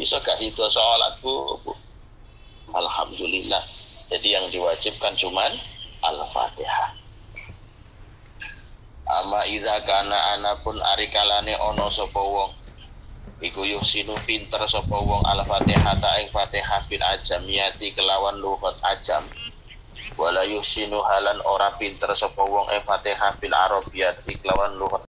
Bisa gak itu sholat bu? Alhamdulillah. Jadi yang diwajibkan cuman Al-Fatihah. Ama idza kana anapun arikalane ono sapa wong iku yuhsinu pinter sapa wong Al-Fatihah ta ing Fatihah bil ajamiyati kelawan lughat ajam. Wala yuhsinu halan ora pinter sapa wong ing Fatihah bil arabiyati kelawan lughat.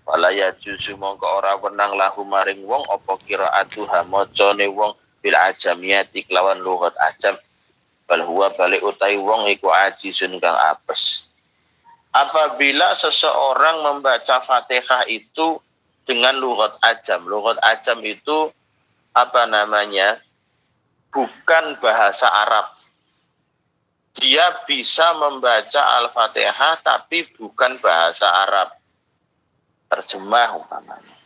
Wala yajuzu mongko ora wenang lahu maring wong apa qiraatuha macane wong bil ajamiyati kelawan lughat ajam. Bal huwa balik utai wong iku ajizun kang apes. Apabila seseorang membaca Fatihah itu dengan lughat ajam. Lughat ajam itu apa namanya? Bukan bahasa Arab. Dia bisa membaca Al-Fatihah tapi bukan bahasa Arab. Terjemah umpamanya.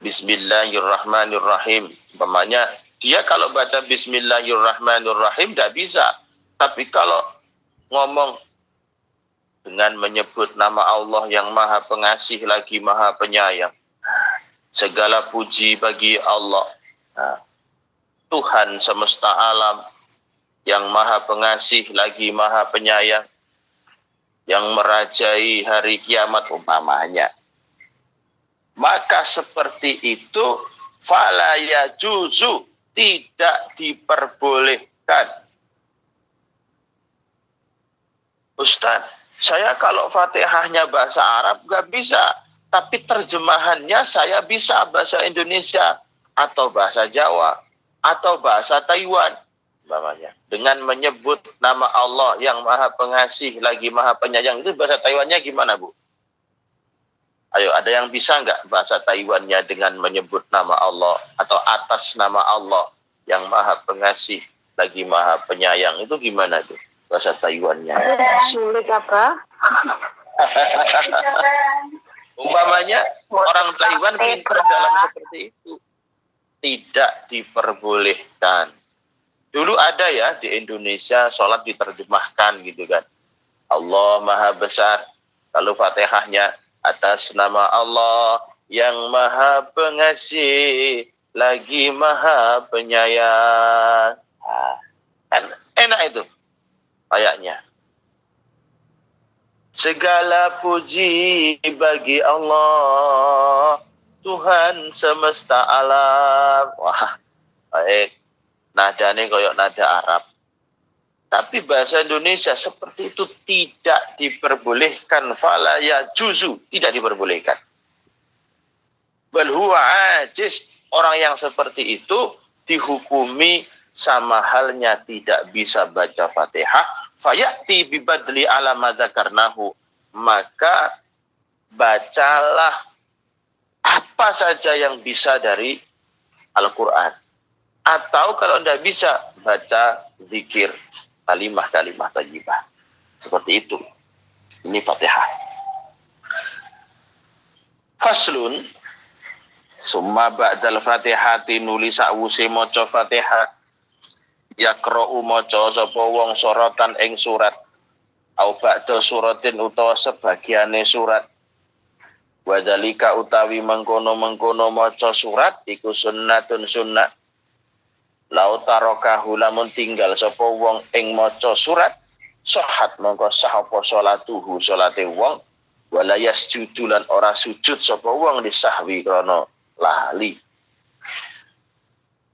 Bismillahirrahmanirrahim. Umpamanya dia kalau baca Bismillahirrahmanirrahim tidak bisa. Tapi kalau ngomong dengan menyebut nama Allah yang Maha Pengasih lagi Maha Penyayang. Segala puji bagi Allah. Tuhan semesta alam yang Maha Pengasih lagi Maha Penyayang. Yang merajai hari kiamat umpamanya. Maka seperti itu fala yajuzu, tidak diperbolehkan. Ustaz, saya kalau Fatihahnya bahasa Arab gak bisa, tapi terjemahannya saya bisa bahasa Indonesia atau bahasa Jawa atau bahasa Taiwan, umpamanya. Dengan menyebut nama Allah yang Maha Pengasih lagi Maha Penyayang, itu bahasa Taiwannya gimana, Bu? Ayo, ada yang bisa nggak bahasa Taiwannya dengan menyebut nama Allah atau atas nama Allah yang Maha Pengasih lagi Maha Penyayang, itu gimana tuh bahasa Taiwannya? Sulit apa? Umpamanya orang Taiwan pintar dalam seperti itu. Tidak diperbolehkan. Dulu ada ya di Indonesia sholat diterjemahkan gitu kan. Allah Maha Besar. Lalu Fatihahnya atas nama Allah yang Maha Pengasih lagi Maha Penyayang. Kan enak itu ayatnya. Segala puji bagi Allah, Tuhan semesta alam. Wah, baik. Nadanya koyok nada Arab. Tapi bahasa Indonesia seperti itu tidak diperbolehkan. Fala yajuzu, tidak diperbolehkan. Bal huwa ajiz. Orang yang seperti itu dihukumi sama halnya tidak bisa baca Fatihah. Fayati bibadli ala madzakarnahu. Maka bacalah apa saja yang bisa dari Al-Quran. Atau kalau tidak bisa, baca zikir. Kalimah-kalimah thayyibah. Seperti itu. Ini Fatihah. Faslun. Summa ba'dal Fatihati nuli sa'wusi maca Fatihah. Yakra'u maca sapa wong sorotan ing surat. Au ba'da suratin utawa sebagiane surat. Wadhalika utawi mengkono-mengkono maca surat iku sunnatun sunnah. Lau tarokahu lamun tinggal sapa wong ing maca surat sahat mongko sah apa salatuhu salate wong wala yasjudu lan ora sujud sapa wong disahwi krana lali.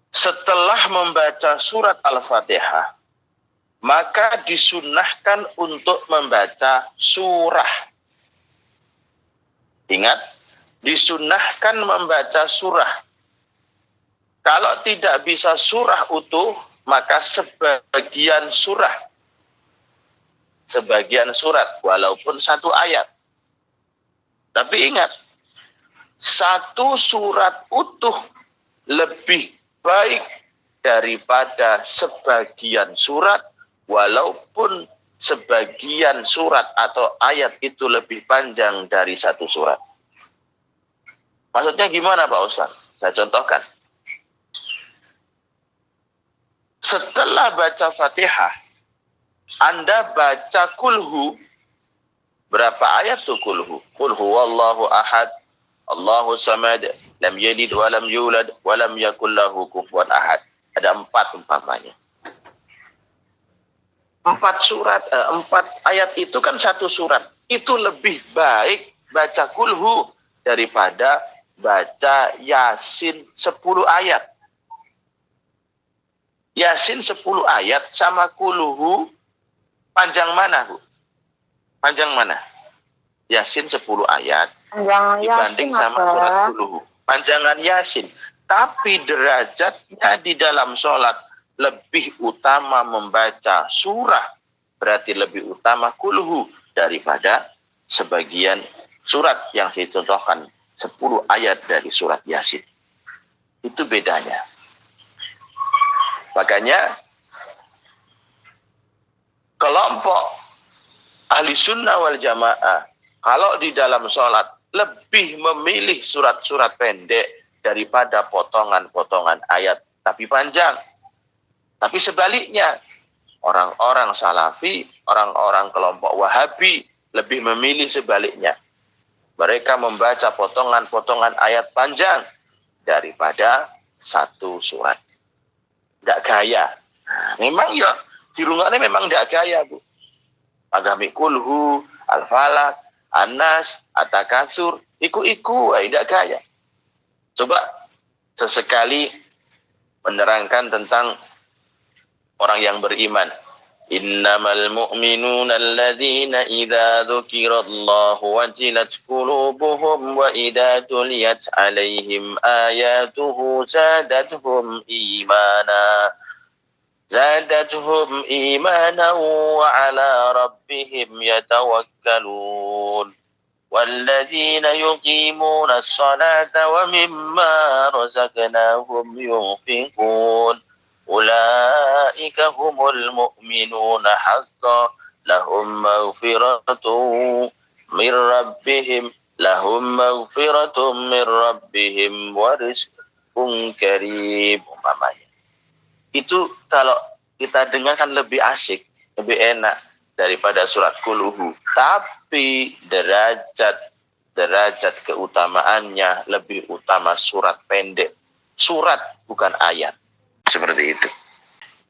Setelah membaca surat Al-Fatihah maka disunnahkan untuk membaca surah. Ingat, disunnahkan membaca surah. Kalau tidak bisa surah utuh, maka sebagian surah. Sebagian surat, walaupun satu ayat. Tapi ingat, satu surat utuh lebih baik daripada sebagian surat, walaupun sebagian surat atau ayat itu lebih panjang dari satu surat. Maksudnya gimana Pak Ustaz? Saya contohkan. Setelah baca Fatihah, Anda baca kulhu. Berapa ayat tuh kulhu? Kulhu wallahu ahad, Allahu samad, lam yalid wa lam yulad wa lam yakul lahu kufuwan ahad. Ada 4 umpamanya. 4 ayat itu kan 1 surat. Itu lebih baik baca kulhu daripada baca Yasin 10 ayat. Yasin 10 ayat sama kulhu panjang mana, Bu? Panjang mana? Yasin 10 ayat Panjangan dibanding Yasin, sama surat kulhu. Panjangan Yasin. Tapi derajatnya di dalam sholat lebih utama membaca surah. Berarti lebih utama kulhu daripada sebagian surat yang dicontohkan 10 ayat dari surat Yasin. Itu bedanya. Makanya kelompok ahli sunnah wal jamaah kalau di dalam sholat lebih memilih surat-surat pendek daripada potongan-potongan ayat tapi panjang. Tapi sebaliknya, orang-orang salafi, orang-orang kelompok wahabi lebih memilih sebaliknya. Mereka membaca potongan-potongan ayat panjang daripada 1 surat. Tidak gaya. Memang ya, di rumahnya memang tidak gaya, Bu. Agami kulhu, al-falak, Anas, At-Takatsur, iku-iku, tidak gaya. Coba sesekali menerangkan tentang orang yang beriman. Innamal mu'minuna alladzina idza dzukirallahu wajilat qulubuhum wa idza tuliyat 'alaihim ayatuhu zadatuhum imana. زادتهم إيمانا وعلى ربهم يتوكلون والذين يقيمون الصلاة ومما رزقناهم ينفقون أولئك هم المؤمنون حقا لهم مغفرة من ربهم ورزق كريم. Itu kalau kita dengar kan lebih asik, lebih enak daripada surat kulhu. Tapi derajat keutamaannya lebih utama surat pendek. Surat bukan ayat. Seperti itu.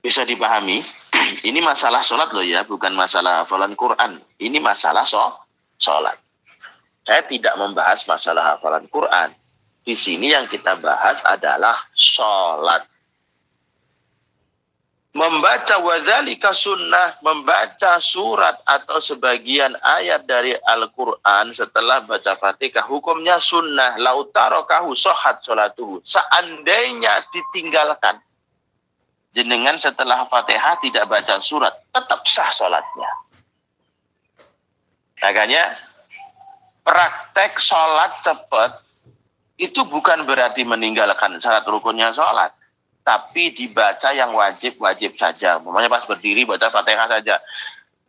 Bisa dipahami? Ini masalah sholat loh ya, bukan masalah hafalan Quran. Ini masalah sholat. Saya tidak membahas masalah hafalan Quran. Di sini yang kita bahas adalah sholat. Membaca wadzalika sunnah, membaca surat atau sebagian ayat dari Al-Quran setelah baca Fatihah, hukumnya sunnah. Lautarokahu sohat sholatuhu. Seandainya ditinggalkan, jenengan setelah Fatihah tidak baca surat, tetap sah sholatnya. Makanya praktek sholat cepat itu bukan berarti meninggalkan syarat rukunnya sholat. Tapi dibaca yang wajib-wajib saja. Umpamanya pas berdiri baca Fatihah saja.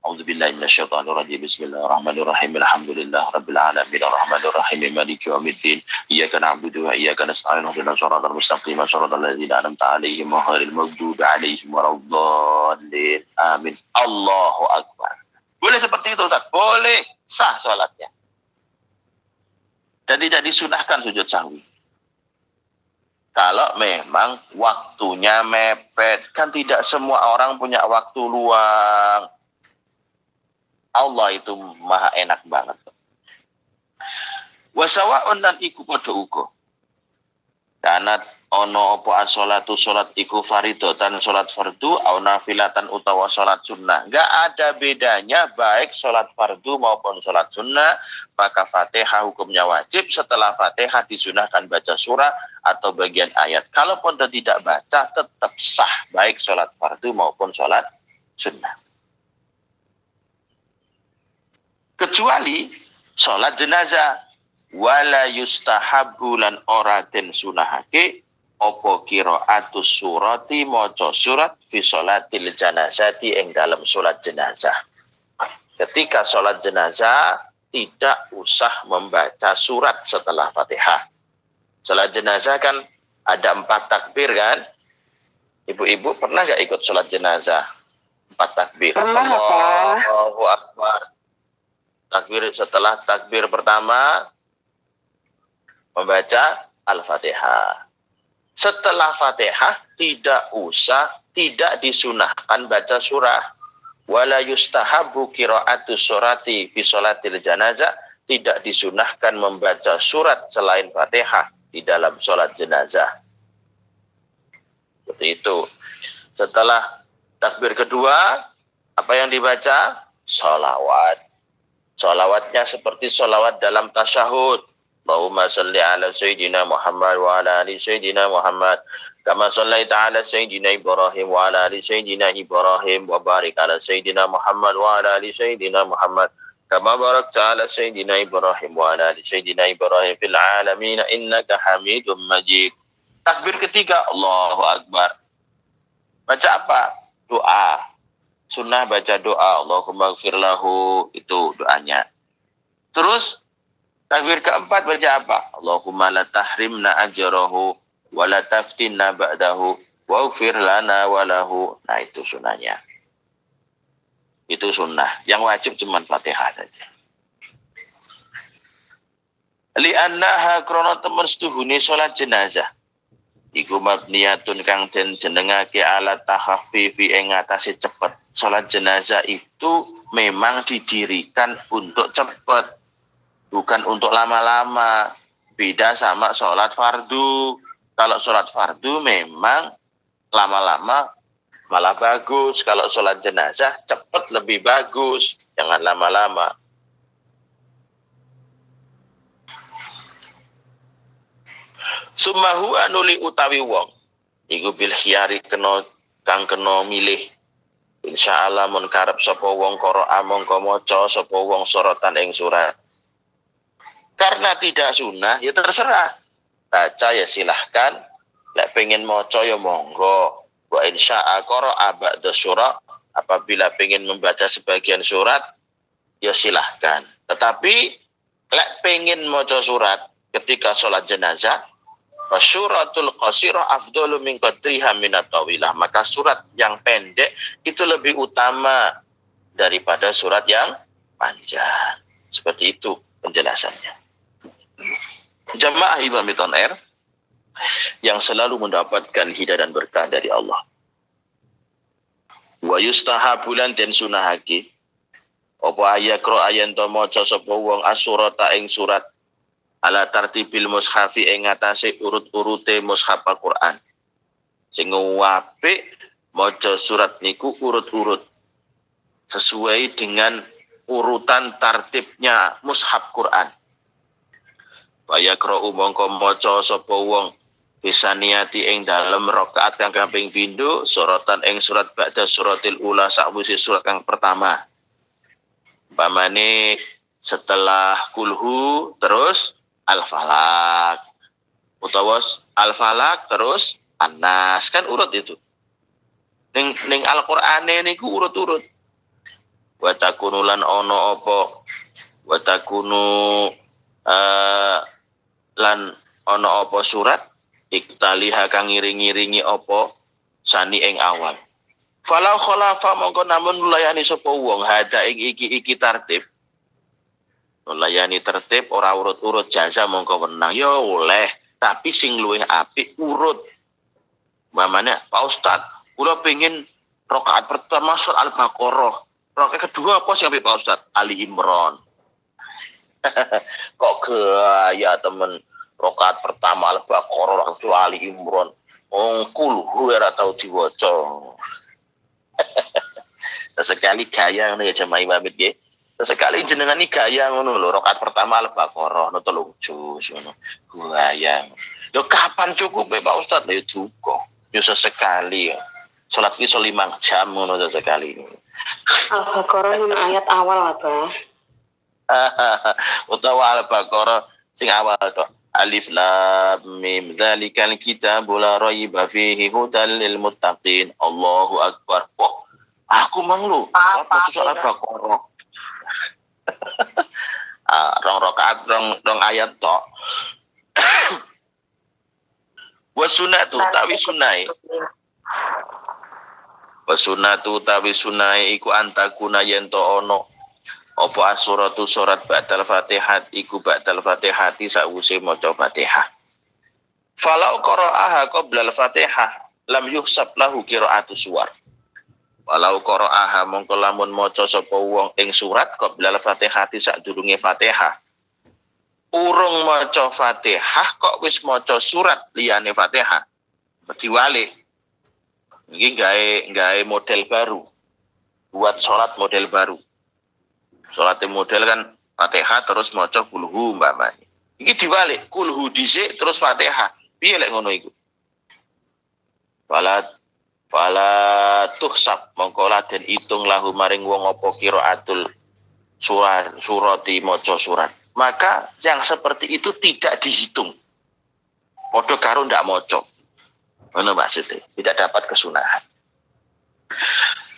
A'udzubillahi minasyaitonirrajim. Bismillahirrahmanirrahim. Alhamdulillah rabbil alamin arrahmanir rahim maliki yaumiddin. Iyyaka na'budu wa iyyaka nasta'in. Ihdinas siratal mustaqim. Shiratal ladzina an'amta 'alaihim ghairil maghdubi 'alaihim waladdallin. Amin. Allahu akbar. Boleh seperti itu, Ustaz? Boleh, sah salatnya. Dan tidak disunahkan sujud sahwi. Kalau memang waktunya mepet, kan tidak semua orang punya waktu luang. Allah itu maha enak banget. Wasawa'un lan iku padha uga. Danat ono apa as-sholatu sholat iku faridotan sholat fardu au nafilatan utawa sholat sunnah. Enggak ada bedanya baik sholat fardu maupun sholat sunnah. Maka Fatihah hukumnya wajib. Setelah Fatihah disunahkan baca surah atau bagian ayat. Kalaupun tidak baca tetap sah baik sholat fardu maupun sholat sunnah. Kecuali sholat jenazah. Wala yustahabbu lan ora den sunahake apa qiraatus surati maca surat fi sholatil janazati ing dalam salat jenazah. Ketika salat jenazah tidak usah membaca surat setelah Fatihah. Salat jenazah kan ada 4 takbir kan? Ibu-ibu pernah nggak ikut salat jenazah? 4 takbir. Allahu Akbar. Takbir setelah takbir pertama membaca Al-Fatihah. Setelah Fatihah tidak disunahkan baca surah. Wala yustahabu qira'atu surati fi sholatil janazah, tidak disunahkan membaca surat selain Fatihah di dalam sholat jenazah. Seperti itu. Setelah takbir kedua, apa yang dibaca? Sholawat. Sholawatnya seperti sholawat dalam tasyahud. Allahumma salli ala Sayyidina Muhammad wa ala ali Sayyidina Muhammad. Kama sallaita ala Sayyidina Ibrahim wa ala ali Sayyidina Ibrahim. Wa barik ala Sayyidina Muhammad wa ala ali Sayyidina Muhammad. Kama barakta ala Sayyidina Ibrahim wa ala ali Sayyidina Ibrahim fil alamin innaka Hamidum Majid. Takbir ketiga, Allahu Akbar. Baca apa? Doa. Sunnah baca doa. Allahumma gfir lahu. Itu doanya. Terus takbir keempat baca apa? Allahumma la tahrimna ajrahu wa la taftinna ba'dahu wa gfir lana wa lahu. Nah, itu sunnahnya. Itu sunnah. Yang wajib cuma Fatihah saja. Li'annaha krana temen setuhune salat jenazah. Iku mabniyatun kang den jenengake ala takhaffifi ing ngatasi cepet. Salat jenazah itu memang didirikan untuk cepet, bukan untuk lama-lama. Beda sama sholat fardu. Kalau sholat fardu memang lama-lama malah bagus. Kalau sholat jenazah cepat lebih bagus. Jangan lama-lama. Sumahu anuli utawi wong. Iku bil khiyari kang kena milih. Insyaallah mun karep sapa wong qira'a mongko maca sapa wong sorotan ing surat. Karena tidak sunnah, ya terserah. Baca ya silahkan. Lek pengen moco ya monggo. Wa insya'a qara'a ba'da surah. Apabila pengen membaca sebagian surat, ya silahkan. Tetapi, lek pengen moco surat ketika sholat jenazah, Suratul qasirah afdalu min qadriha minat tawilah. Maka surat yang pendek itu lebih utama daripada surat yang panjang. Seperti itu penjelasannya. Jamaah Imam Miton Air yang selalu mendapatkan hidayah dan berkah dari Allah. Wa yustahabulan den sunahake apa ayakro ayen to maca sapa wong asurata ing surat ala tartibil mushafi ing ngatasé urut-urute mushaf Al-Qur'an. Sing apik maca surat niku urut-urut sesuai dengan urutan tartibnya mushaf Quran. Bayakro mongko maca sapa wong bisa niati ing dalem rakaat kang kaping pindho suratan ing surat ba'da suratil ula sakwise surat kang pertama. Umpamane setelah kulhu terus Al-Falaq. Utawa Al-Falaq terus An-Nas, kan urut itu. Ning Al-Qur'ane niku urut-urut. Wa takunu lan ana apa? Wa takunu lan ana apa surat iktaliha kang ngiring-ngiringi apa sani ing awal. Falau khalafa mongko namun nulayani sapa wong hada ing iki tertib. Nulayani tertib ora urut-urut jaza mongko wenang ya oleh, tapi sing luwih apik urut. Mamane Pak Ustad, kula pengin rakaat pertama surat Al-Baqarah. Rakaat kedua apa sing apik Pak Ustad? Ali Imran. Kok gaya temen rakaat pertama Al-Baqarah, rakaat kedua Ali Imran. Ongkul ora tau diwaca. Sekali gaya ngono ya jamaah Imam nggih. Sekali jenengan iki gaya ngono lho, rakaat pertama Al-Baqarah no 3 juz ngono. Gaya. Lho kapan cukup Pak Ustaz? Lha duka. Yo sesekali. Salat ki 5 jam ngono sekali. Al-Baqarah 5 ayat awal apa? Utawa Al-Baqarah sing awal tok. Alif lam mim dzalikal kitabul la raiba fihi hudal lil muttaqin. Allahu akbar. Wah, aku manglu. Apa surat Al-Baqarah? Rong rakaat rong ayat tok. Wa sunnatu tawi sunai. Wa sunnatu tawi sunai iku antakuna yen to ono Apa as-suratu surat ba'dal Fatihah iku ba'dal Fatihati sawise maca Fatihah. Falau qara'aha qabla al-Fatihah lam yuhsab lahu qira'atu suwar. Walau qara'aha mongko lamun maca sapa wong ing surat qabla al-Fatihati sadurunge Fatihah. Urung maca Fatihah kok wis maca surat liyane Fatihah. Diwalik. Iki gawe model baru. Buat sholat model baru. Sholat model kan Fatihah terus maca kulhu umpamane. Iki diwalik, kulhu dhisik terus Fatihah. Piye lek ngono iku? Fala tuhsab mongko den hitung lahu maring wong apa qiraatul surati maca surat. Maka yang seperti itu tidak dihitung. Padha karo ndak maca. Ngono maksudnya, tidak dapat kesunahan.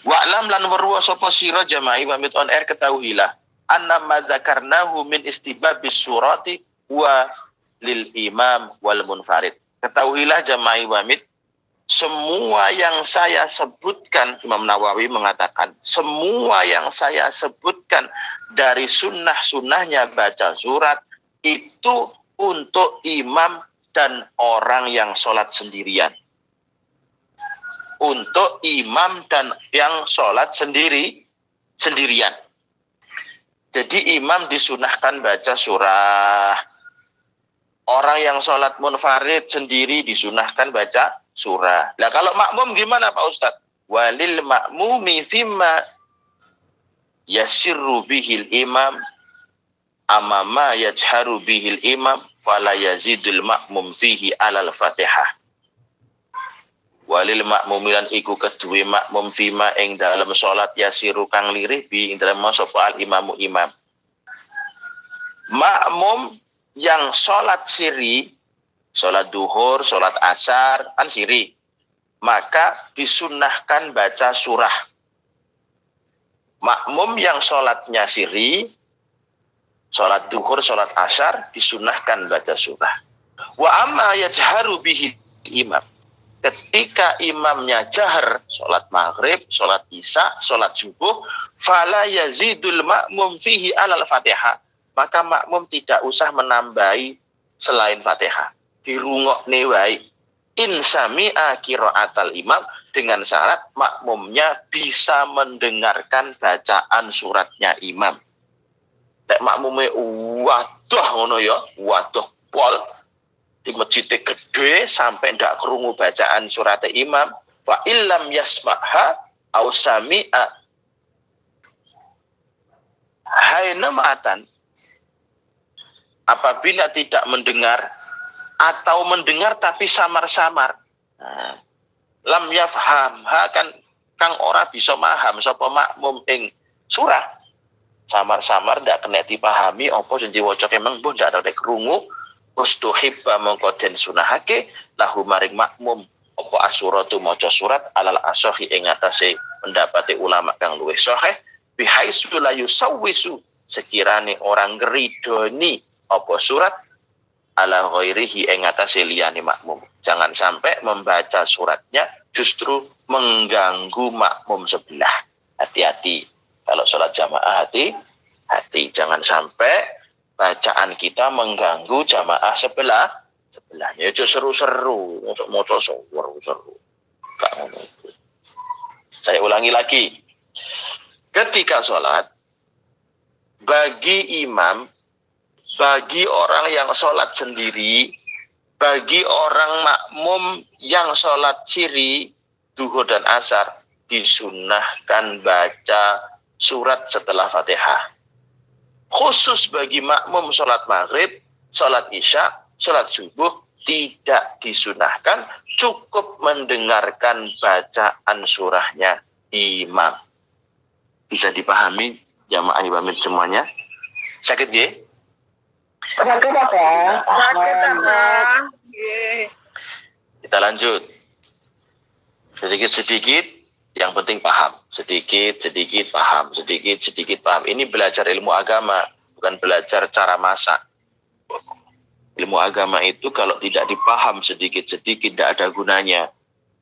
Wa'lam lan warwa sapa sira jama'i wamit on air ketahuilah annama dzakarnahu min istibabis surati wa lil imam wal munfarid. Ketahuilah jama'i wamit, semua yang saya sebutkan, Imam Nawawi mengatakan, semua yang saya sebutkan dari sunnah-sunnahnya baca surat itu untuk imam dan orang yang sholat sendirian. Untuk imam dan yang sholat sendirian. Jadi imam disunahkan baca surah. Orang yang sholat munfarid sendiri disunahkan baca surah. Nah kalau makmum gimana Pak Ustadz? Walil makmumi fimma yasirru bihil imam amama yajharu bihil imam fala yazidul makmum fihi alal fatihah. Walil makmumilan iku kedue makmum fima ing dalam salat yasiru kang lirih bi ing dalam sapa al imamu imam. Makmum yang salat siri, salat duhur, salat asar kan siri, maka disunnahkan baca surah. Makmum yang salatnya siri, salat duhur, salat asar disunnahkan baca surah. Wa amma yajharu bihi imam. Ketika imamnya jahar, sholat maghrib, sholat isya, sholat subuh, fala yazidul makmum fihi alal fatihah. Maka makmum tidak usah menambahi selain fatihah. Dirungokne wae. In sami'a qiraatal imam, dengan syarat makmumnya bisa mendengarkan bacaan suratnya imam. Nek makmume waduh ngono ya, waduh pol. Di masjid gede sampai ndak krungu bacaan surat imam fa illam yasma'ha aw sami'a hainamatan, apabila tidak mendengar atau mendengar tapi samar-samar, lam yafham ha kan kang ora bisa maham sapa makmum ing surah, samar-samar ndak kena dipahami apa sing diwaca emang mbah ndak ada krungu. Ustuhibba mongko den sunahake lahu maring makmum apa asuratu maca surat alal asohi ing atase pendapate ulama kang luwih sahih bihaisu la yusawwisu, sekirane orang ngridoni apa surat ala ghairihi ing atase liyane makmum. Jangan sampai membaca suratnya justru mengganggu makmum sebelah. Hati-hati kalau sholat jamaah, hati-hati jangan sampai bacaan kita mengganggu jamaah sebelahnya. Itu seru-seru, moco seru. Saya ulangi lagi. Ketika sholat, bagi imam, bagi orang yang sholat sendiri, bagi orang makmum yang sholat siri, duhur dan asar, disunnahkan baca surat setelah Fatihah. Khusus bagi makmum sholat maghrib, sholat isya, sholat subuh tidak disunahkan, cukup mendengarkan bacaan surahnya imam. Bisa dipahami jamaah imamit semuanya? Sakit ya? Sakit apa? Sakit apa? Kita lanjut. Sedikit-sedikit. Yang penting paham, sedikit paham, sedikit paham. Ini belajar ilmu agama, bukan belajar cara masak. Ilmu agama itu kalau tidak dipaham sedikit-sedikit tidak ada gunanya.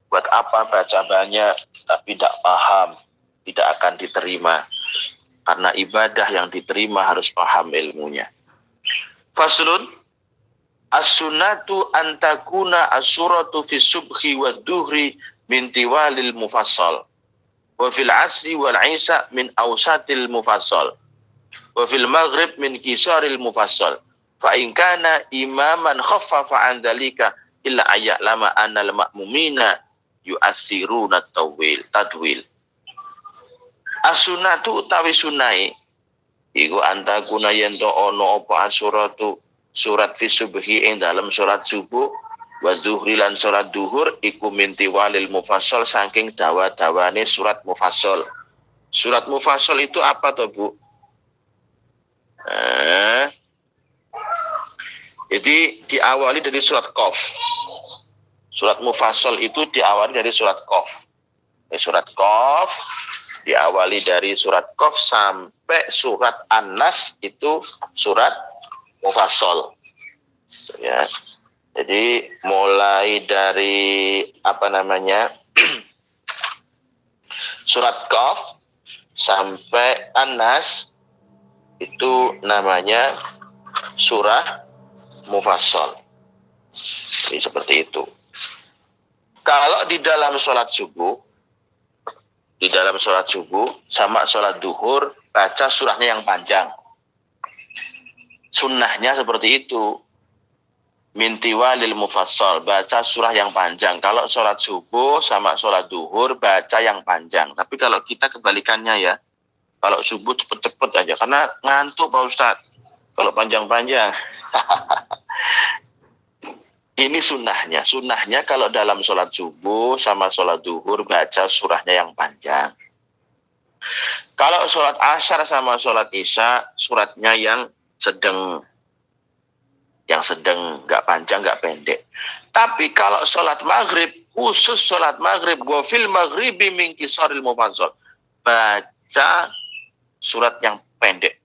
Buat apa baca banyak tapi tidak paham, tidak akan diterima. Karena ibadah yang diterima harus paham ilmunya. Faslun, as-sunnatu antakuna as-suratu fi subhi wa duhri min tiwalil mufassal. Wa fil asri wal isa min awsatil mufassal. Wa fil maghrib min kisaril mufassal. Fa in kana imaman khaffafa an dzalika illa ayya'lama anna al-ma'mumina yu'assiruna tadwil. As-sunnatu utawi sunai iku antakuna yen to ono apa asuratu surat fi subhi ing dalam surat subuh wa zuhri lan surat duhur iku minti walil mufassal saking dawa-dawane surat mufassal. Surat mufassal itu apa toh Bu? Jadi diawali dari surat Qaf. Surat mufassal itu diawali dari surat Qaf. Surat Qaf diawali dari surat Qaf sampai surat An-Nas itu surat mufassal. Ya. Jadi mulai dari surat Qaf sampai An-Nas itu namanya surah mufassal. Jadi seperti itu. Kalau di dalam sholat subuh sama sholat duhur baca surahnya yang panjang. Sunnahnya seperti itu. Minti walil mufassal, baca surah yang panjang. Kalau sholat subuh sama sholat duhur baca yang panjang. Tapi kalau kita kebalikannya ya. Kalau subuh cepet-cepet aja karena ngantuk Pak Ustadz. Kalau panjang-panjang. Ini sunnahnya. Sunnahnya kalau dalam sholat subuh sama sholat duhur baca surahnya yang panjang. Kalau sholat asyar sama sholat isya suratnya yang sedang. Yang sedang, nggak panjang, nggak pendek. Tapi kalau sholat maghrib, khusus sholat maghrib, gofil maghribi min kisaril mufassal. Baca surat yang pendek.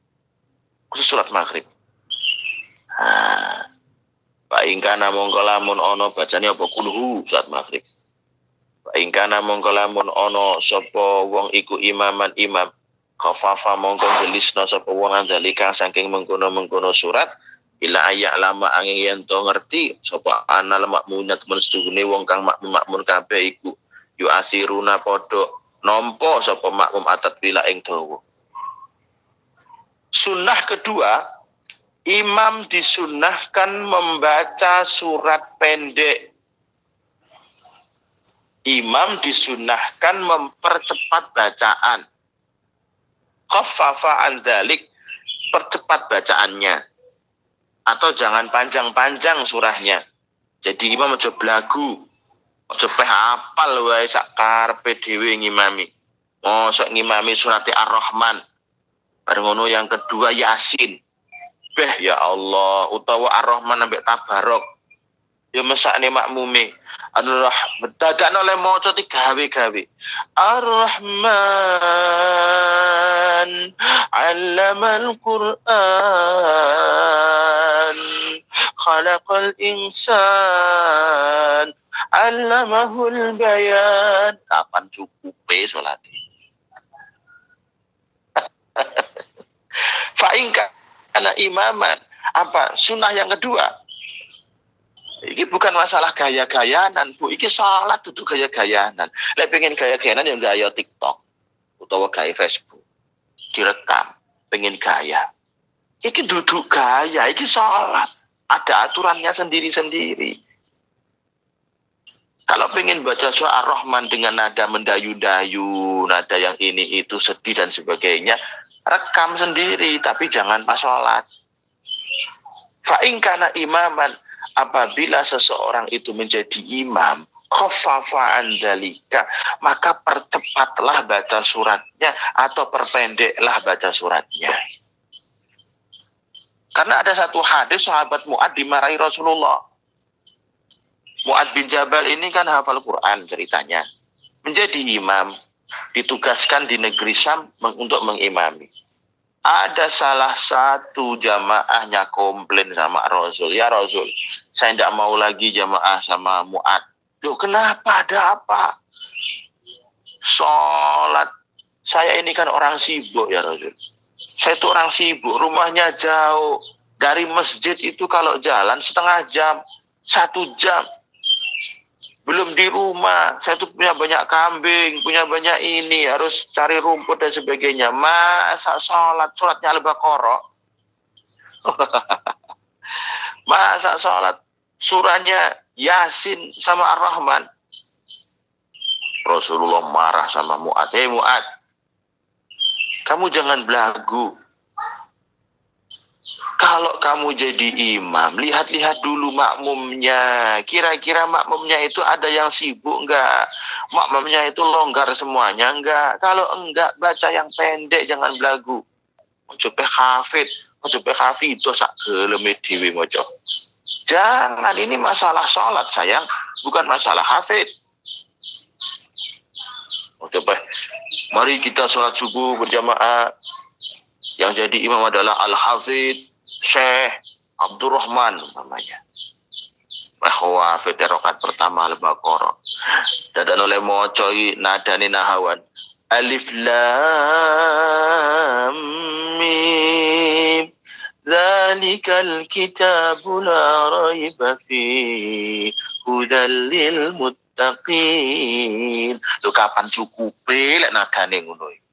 Khusus sholat maghrib. Pak ingkana mongko lamun ono bacane apa kulhu saat maghrib. Pak ingkana mongko lamun ono sapa wong iku imaman imam khafafa mongko jelisna sapa wong andalika saking mengkono-mengkono surat ila ayak lama angin yen to ngerti sapa anal makmunat menstune wong kang makmun kabeh iku yu asiruna padha nampa sapa makmum atat bila ing dawa. Sunnah kedua, imam disunnahkan membaca surat pendek. Imam disunnahkan mempercepat bacaan. Khaffafa an dzalik, percepat bacaannya. Atau jangan panjang-panjang surahnya. Jadi imam aja blagu. Aja peh hafal wae sak karepe dhewe ngimami. Mosok ngimami surat Ar-Rahman. Bareng ngono yang kedua Yasin. Beh ya Allah, utawa Ar-Rahman ambek Tabarok. Ya mesakne makmume. Ar-Rahman dadakno le maca gawe-gawe. Ar-Rahman 'allamal Qur'an. Khalaqal insan. 'allamahul bayan. Kapan cukupe salat? Fa'inka anak imaman apa sunnah yang kedua ini bukan masalah gaya-gayanan Bu, ini salat duduk gaya-gayanan. Lek pengen gaya-gayanan yang gaya TikTok utawa gaya Facebook direkam pengen gaya ini duduk gaya, ini salat ada aturannya sendiri-sendiri. Kalau pengen baca surah Ar-Rahman dengan nada mendayu-dayu, nada yang ini itu sedih dan sebagainya, rekam sendiri, tapi jangan pas sholat. Fa'in kana imaman, apabila seseorang itu menjadi imam, khaffafa an dzalika, maka percepatlah baca suratnya atau perpendeklah baca suratnya. Karena ada satu hadis sahabat Mu'ad dimarahi Rasulullah. Mu'ad bin Jabal ini kan hafal Quran ceritanya. Menjadi imam, ditugaskan di negeri Syam untuk mengimami. Ada salah satu jamaahnya komplain sama Rasul. Ya Rasul, saya tidak mau lagi jamaah sama Mu'ad. Loh kenapa, ada apa? Sholat Saya ini kan orang sibuk ya Rasul. Saya itu orang sibuk, rumahnya jauh. Dari masjid itu kalau jalan setengah jam, 1 jam. Belum di rumah, saya tuh punya banyak kambing, punya banyak ini, harus cari rumput dan sebagainya. Masa sholatnya Al-Baqarah? Masa sholat surahnya Yasin sama Ar-Rahman? Rasulullah marah sama Mu'ad. Hei Mu'ad, kamu jangan belagu. Kalau kamu jadi imam, lihat-lihat dulu makmumnya. Kira-kira makmumnya itu ada yang sibuk enggak? Makmumnya itu longgar semuanya enggak? Kalau enggak, baca yang pendek, jangan belagu. Coba hafid, coba hafid itu sak geleme dhewe maca. Jangan, ini masalah sholat sayang, bukan masalah hafid. Coba, mari kita sholat subuh berjamaah. Yang jadi imam adalah Al-Hafidh Syekh Abdurrahman namanya. Hafidh rakaat pertama Al-Baqarah. Dan oleh mocoi nadani nahawan. Alif lam mim. Dzalikal kitabu la raiba fi hudal lil muttaqin. Lho kapan cukupe lek nadane ngono iki?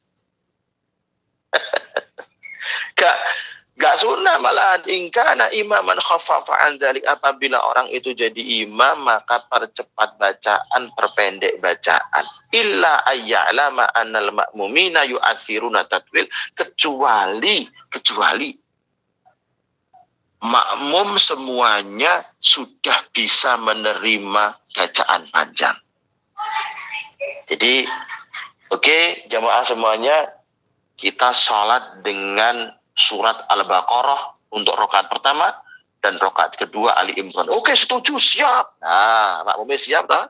Gak sunnah malahan. Ingkana imaman khaffafa an dzalik, apabila orang itu jadi imam maka percepat bacaan, perpendek bacaan. Illa ayya'lama annal ma'mumina yu'athiruna tatwil, kecuali makmum semuanya sudah bisa menerima bacaan panjang. Jadi oke, jamaah semuanya, kita sholat dengan surat Al-Baqarah untuk rakaat pertama dan rakaat kedua Ali Imran. Oke, setuju, siap. Nah, makmumnya siap tak?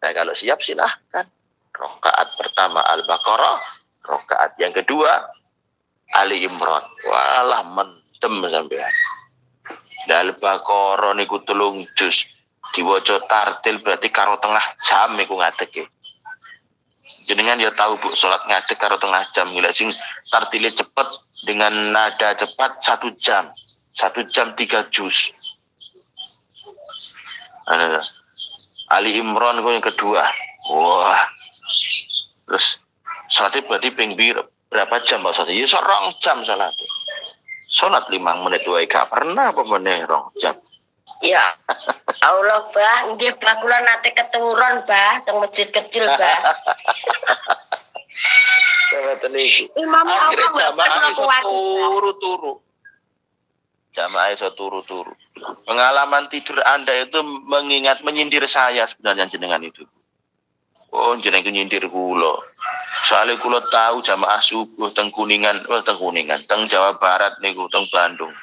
Nah, kalau siap silahkan. Rakaat pertama Al-Baqarah, rakaat yang kedua Ali Imran. Walah mentem sampean. Al-Baqarah niku 3 juz. Diwaca tartil berarti karo tengah jam niku ngadeg. Jenengan ya tahu Bu, sholat ngadeg karo tengah jam. Gila sing tartile cepet dengan nada cepat 1 jam. 1 jam 3 juz. Ali Imran yang kedua. Wah. Terus sholatnya berarti berapa jam Pak Ustaz? Ya 2 jam sholatnya. Sholat 5 menit wae gak pernah apa meneh 2 jam. Ya Allah bah, nggih bah kula nate keturun bah teng masjid kecil bah. Imam akhirnya jamaah iso kuat. turu-turu. Jamaah iso turu-turu. Pengalaman tidur Anda itu menyindir saya sebenarnya jenengan itu. Oh, jenengan nyindir kula. Soalnya kula tahu jamaah subuh teng Kuningan, teng Jawa Barat niku, teng Bandung.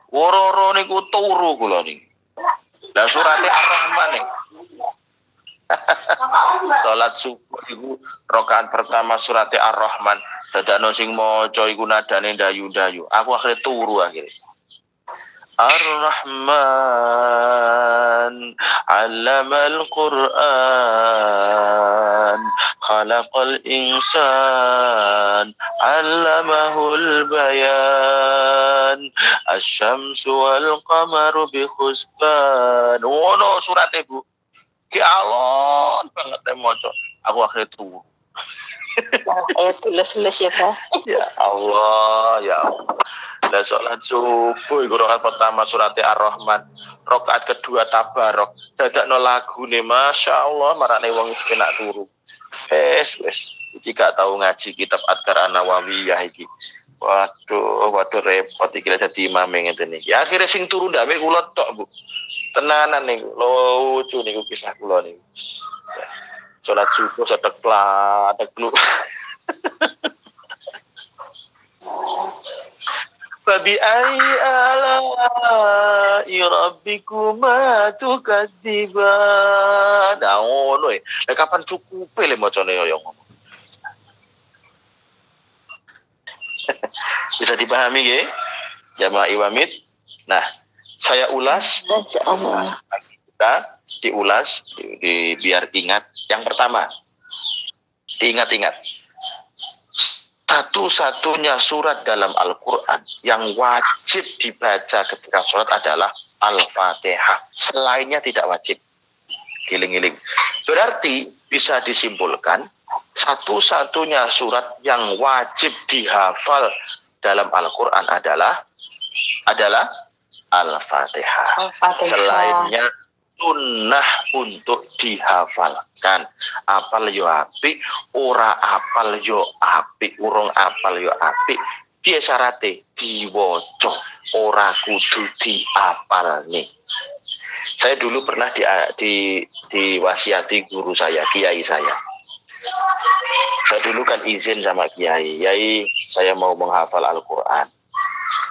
Woro-woro niku turu kula niku. Lah surate Ar-Rahman nih. Salat subuh iku rakaat pertama surate Ar-Rahman. Dadakno sing maca iku nadane ndayu-ndayu. Aku akhirnya turu akhirnya. Ar-Rahman 'allamal Qur'an khalaqal insan 'allamahul bayan asy-syamsu wal qamaru bi husban. Ngono surate Bu. Ki alon banget maca. Aku akhirnya turu. Tulis-tulis ya Pak. Ya Allah, ya Allah. Lah sholat subuh iku rakaat pertama surate Ar-Rahman, rakaat kedua Tabarok. Dadakno lagune masyaallah marane wong enak turu. Wes iki gak tau ngaji kitab Adkar An-Nawawiyah iki. Waduh repot iki lek dadi imam ngeten iki. Ya akhire sing turu ndak mek kula tok, Bu. Tenanan niku, lucu niku kisah kula niku. Sholat subuh sedek lu. Fabi ayyi ala'i rabbikuma tukadziban. Nah ngono e. Lah kapan cukupe le macane yo ngomong. Bisa dipahami nggih? Jamaah Iwamid. Nah, saya ulas. Insyaallah. Kita diulas biar ingat. Yang pertama, diingat-ingat. satu-satunya surat dalam Al-Quran yang wajib dibaca ketika sholat adalah Al-Fatihah. Selainnya tidak wajib. Giling-giling. Berarti bisa disimpulkan satu-satunya surat yang wajib dihafal dalam Al-Quran adalah Al-Fatihah. Selainnya sunnah untuk dihafalkan. Apal yo apik, ora apal yo apik, urung apal yo apik. Piye syarate diwaca, ora kudu diapalne. Saya dulu pernah diwasiati guru saya, kiai saya. Saya dulu kan izin sama kiai, "Yai, saya mau menghafal Al-Quran."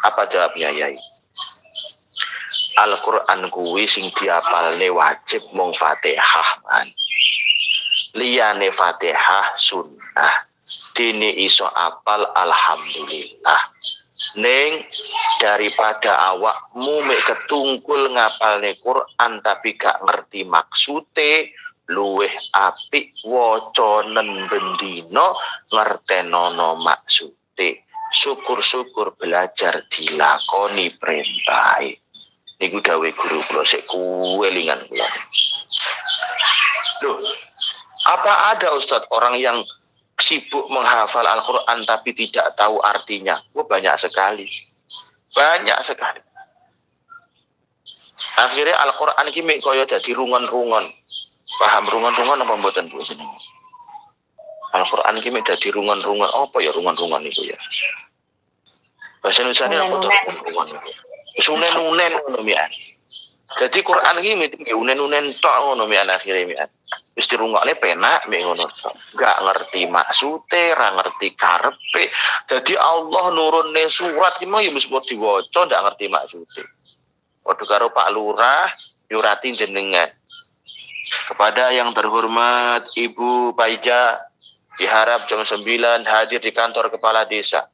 Apa jawabnya Yai? Al-Quran kuwi sing diapalne wajib mung Fatihah, man. Liyane Fatihah sunnah. Dene iso apal alhamdulillah. Ning daripada awakmu mek ketungkul ngapalne Quran tapi gak ngerti maksude, luweh apik wacanen bendina ngertenono maksude. Syukur-syukur belajar dilakoni perintahe. Niku dawuh guru kula sik kuwelingan kula. Loh, apa ada Ustadz orang yang sibuk menghafal Al-Quran tapi tidak tahu artinya? Banyak sekali. Banyak sekali. Akhirnya Al-Quran iki mek kaya dadi rungon-rungon. Paham rungon-rungon apa mboten Bu? Al-Quran iki mek dadi rungon-rungon. Apa ya rungon-rungon niku ya? Bahasa Indonesia ini apa tuh rungon-rungon niku? Sunen-unen ngono mian. Jadi Quran iki mek unen-unen tok ngono mian akhire mian. Wis dirungokne penak mek ngono tok. Enggak ngerti maksude, ora ngerti karepe. Jadi Allah nurunne surat iki mah ya wis diwaca ndak ngerti maksude. Padha karo Pak Lurah nyurati jenengan. Kepada yang terhormat Ibu Paija, diharap jam 9 hadir di kantor kepala desa.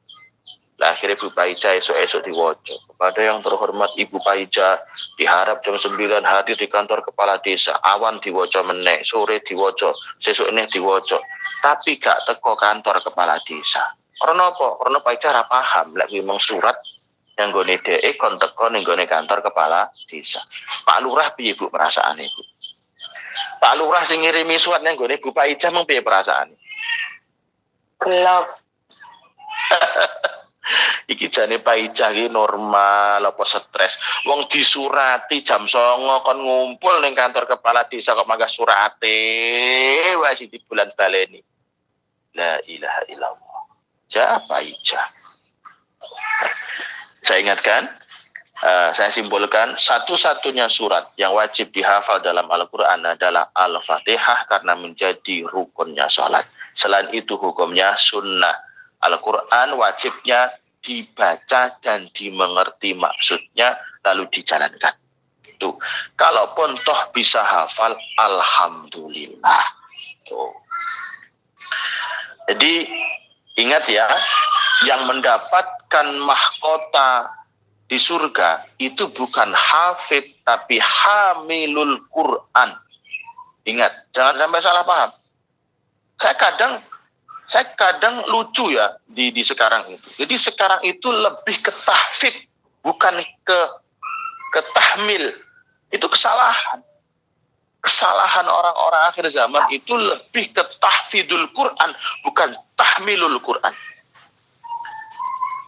Lah akhirnya Ibu Paija esok-esok diwaca. Kepada yang terhormat Ibu Paija, diharap jam 9 hadir di kantor kepala desa. Awan diwaca meneh, sore diwaca, sesuk neh diwaca. Tapi gak teko kantor kepala desa. Karena apa? Karena Paija ora paham lek memang surat yang nggone dhek kon teko ning nggone kantor kepala desa. Pak Lurah piye Bu perasaane Bu? Pak Lurah sing ngirimi surat nang nggone Bu Paija mung piye perasaane? Gelap. Iki jane Paija iki normal apa stres. Wong disurati jam 09.00 kon ngumpul ning kantor kepala desa kok mangga surate wis di bulan baleni. La ilaha illallah. Ja Paija. Saya ingatkan, saya simpulkan satu-satunya surat yang wajib dihafal dalam Al-Quran adalah Al-Fatihah karena menjadi rukunnya sholat. Selain itu hukumnya sunnah. Al-Quran wajibnya dibaca dan dimengerti maksudnya lalu dijalankan. Tuh. Kalaupun toh bisa hafal, alhamdulillah. Tuh. Jadi ingat ya, yang mendapatkan mahkota di surga itu bukan hafid tapi hamilul Quran. Ingat, jangan sampai salah paham. Saya kadang lucu ya di sekarang itu. Jadi sekarang itu lebih ke tahfid, bukan ke tahmil. Itu kesalahan. Kesalahan orang-orang akhir zaman itu lebih ke tahfidul Quran, bukan tahmilul Quran.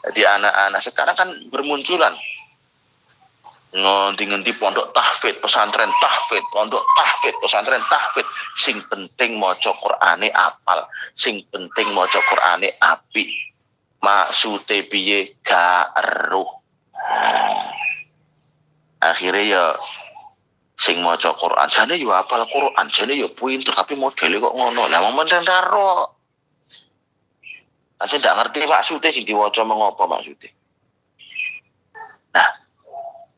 Jadi anak-anak sekarang kan bermunculan. Ngendi-ngendi pondok tahfid, pesantren tahfid, pondok tahfid, pesantren tahfid. Sing penting maca Qur'ane apal, sing penting maca Qur'ane apik. Maksude piye gak eruh. Akhirnya ya sing maca Quran jane yo apal Quran, jane yo pinter tapi modele kok ngono. Lah wong menten karo. Nanti ndak ngerti maksude sing diwaca mengopo maksude. Nah,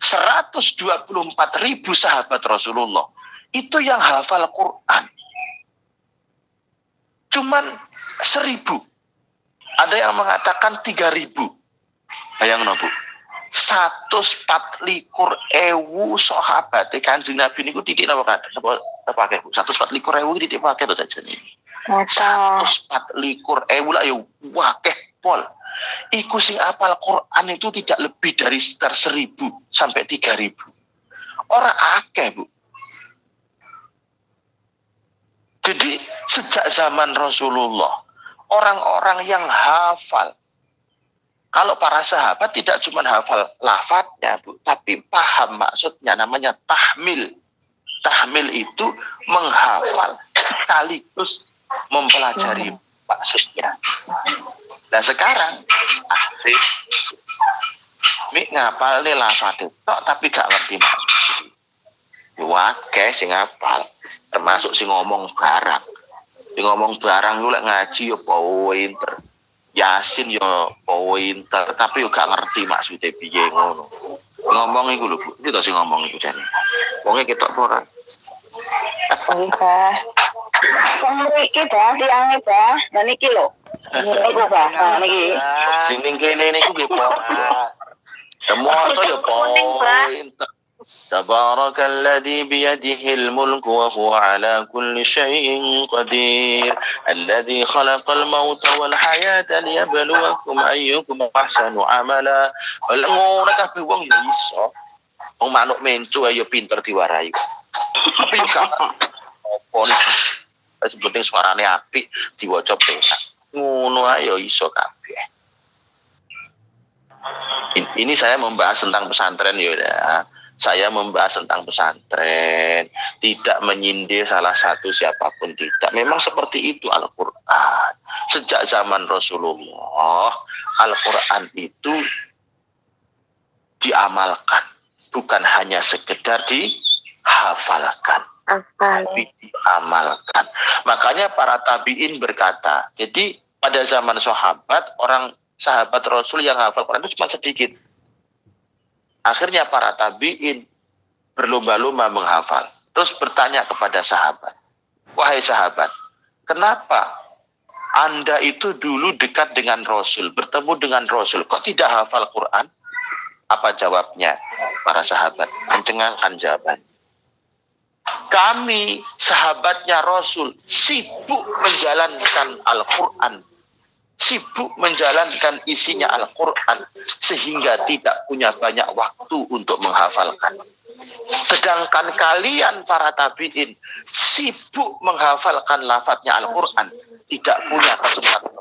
124.000 sahabat Rasulullah itu yang hafal Quran. Cuman 1.000. Ada yang mengatakan 3.000. Bayangno, Bu. 124.000 sahabat Kanjeng Nabi niku titik napa pakai Bu? 124.000 titik pakai to sajane. 124.000 lah ya wakeh pol. Iku sing apal Quran itu tidak lebih dari sekitar 1.000 sampai 3.000. Orang akeh, Bu. Jadi sejak zaman Rasulullah, orang-orang yang hafal. Kalau para sahabat tidak cuma hafal lafadznya, Bu, tapi paham maksudnya, namanya tahmil. Tahmil itu menghafal sekaligus mempelajari maksudnya. Nah sekarang asik Mik ngapal nih lafadz tok tapi gak ngerti maksudnya. Wake sing ngapal, termasuk sing ngomong barang. Sing ngomong barang lu lek ngaji yo pinter. Yasin yo pinter, tapi yo gak ngerti maksudnya piye ngono. Ngomong iku lho, Bu. Iki to sing ngomong iku jane. Wonge ketok ora. Bah. Kok mriki, Bah, tiange, Bah. Lah niki lho. Niku, Bah. Nah, niki. Sing ning kene niku nggih ora. Semoto yo pinter. تبارك الذي بيده الملك وهو على كل شيء قدير الذي خلق الموت والحياة ليبلوكم أيكم أحسن عملا. Ngono kabeh wong ya iso. Wong manuk mencu ayo pinter diwarai. Tapi yo gak opo nek sebuting suarane apik diwaca penak. Ngono ayo iso kabeh. Ini saya membahas tentang pesantren ya. Saya membahas tentang pesantren, tidak menyindir salah satu siapapun, tidak. Memang seperti itu Al-Quran. Sejak zaman Rasulullah, Al-Quran itu diamalkan, bukan hanya sekedar dihafalkan, tapi diamalkan. Makanya para tabi'in berkata, jadi pada zaman sahabat, orang sahabat Rasul yang hafal Quran itu cuma sedikit. Akhirnya para tabi'in berlomba-lomba menghafal. Terus bertanya kepada sahabat, wahai sahabat, kenapa Anda itu dulu dekat dengan Rasul, bertemu dengan Rasul, kok tidak hafal Quran? Apa jawabnya para sahabat? Mencengangkan jawaban. Kami sahabatnya Rasul sibuk menjalankan Al-Quran, sibuk menjalankan isinya Al-Quran, sehingga tidak punya banyak waktu untuk menghafalkan. Sedangkan kalian para tabi'in sibuk menghafalkan lafadznya Al-Quran, tidak punya kesempatan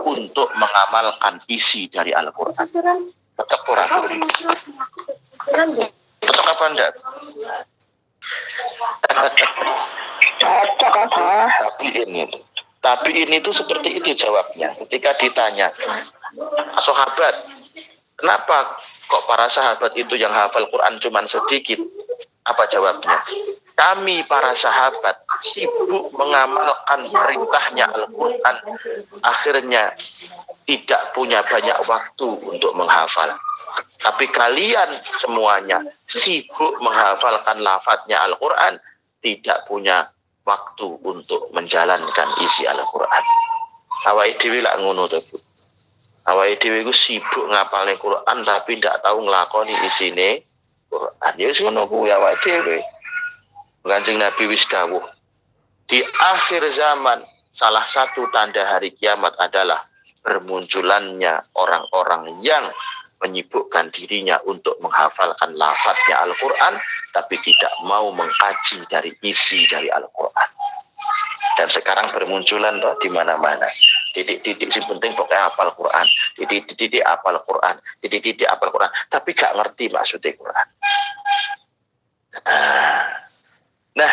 untuk mengamalkan isi dari Al-Quran. Cocok orang. Cocok apa enggak? Cocok apa? Tapi ini tuh seperti itu jawabnya. Ketika ditanya, sahabat, kenapa kok para sahabat itu yang hafal Quran cuma sedikit? Apa jawabnya? Kami para sahabat sibuk mengamalkan perintahnya Al-Quran. Akhirnya tidak punya banyak waktu untuk menghafal. Tapi kalian semuanya sibuk menghafalkan lafadznya Al-Quran, tidak punya waktu untuk menjalankan isi Al-Quran. Awake dhewe lak ngono to, Bu. Awake dhewe iku sibuk ngapalne Quran tapi ndak tahu nglakoni isine Quran. Ya wis ngono kuwi awake dhewe. Kanjeng Nabi wis dawuh, di akhir zaman salah satu tanda hari kiamat adalah bermunculannya orang-orang yang menyibukkan dirinya untuk menghafalkan lafadznya Al-Quran, tapi tidak mau mengkaji dari isi dari Al-Quran. Dan sekarang bermunculan toh di mana-mana. Titik-titik sing penting pokoknya hafal Quran. Titik-titik hafal Quran. Titik-titik hafal Quran. Tapi gak ngerti maksudnya Quran. Nah,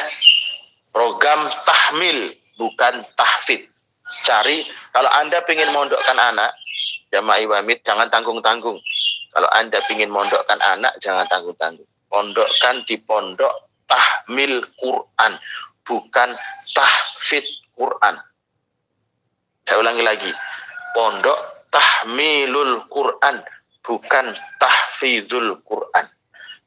program tahmil bukan tahfidz. Cari, kalau Anda ingin mondokkan anak, jamaah Iwamid, jangan tanggung-tanggung. Kalau Anda ingin mondokkan anak, jangan tanggung-tanggung. Pondokkan di pondok tahmil Quran, bukan tahfidz Quran. Saya ulangi lagi. Pondok tahmilul Quran, bukan tahfidzul Quran.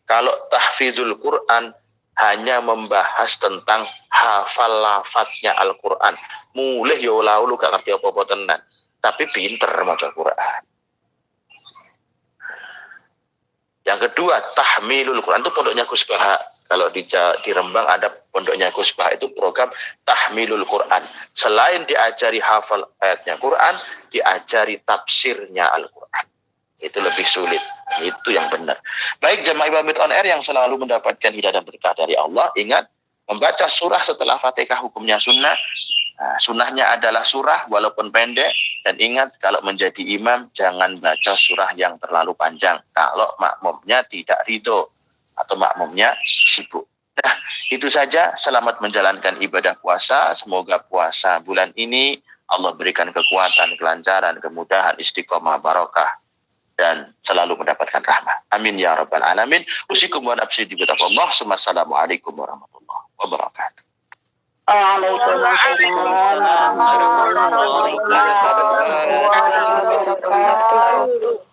Kalau tahfidzul Quran hanya membahas tentang hafal lafadznya Al-Quran. Mulih ya ula-ulu gak ngerti apa-apa tenan. Tapi pinter maca Quran. Yang kedua, tahmilul Quran itu pondoknya Gus Baha. Kalau di Rembang ada Pondoknya Gus Bah itu program tahmilul Quran. Selain diajari hafal ayatnya Quran, diajari tafsirnya Al-Quran. Itu lebih sulit. Itu yang benar. Baik jemaah Ibamit on Air yang selalu mendapatkan hidayah dan berkah dari Allah, ingat membaca surah setelah Fatihah hukumnya sunnah. Nah, sunnahnya adalah surah walaupun pendek, dan ingat kalau menjadi imam jangan baca surah yang terlalu panjang kalau makmumnya tidak ridho atau makmumnya sibuk. Nah, itu saja. Selamat menjalankan ibadah puasa. Semoga puasa bulan ini Allah berikan kekuatan, kelancaran, kemudahan, istiqomah, barokah, dan selalu mendapatkan rahmat. Amin ya rabbal alamin. Usikum wa nafsi bi Allah. Assalamualaikum warahmatullahi wabarakatuh. Waalaikumsalam warahmatullahi wabarakatuh.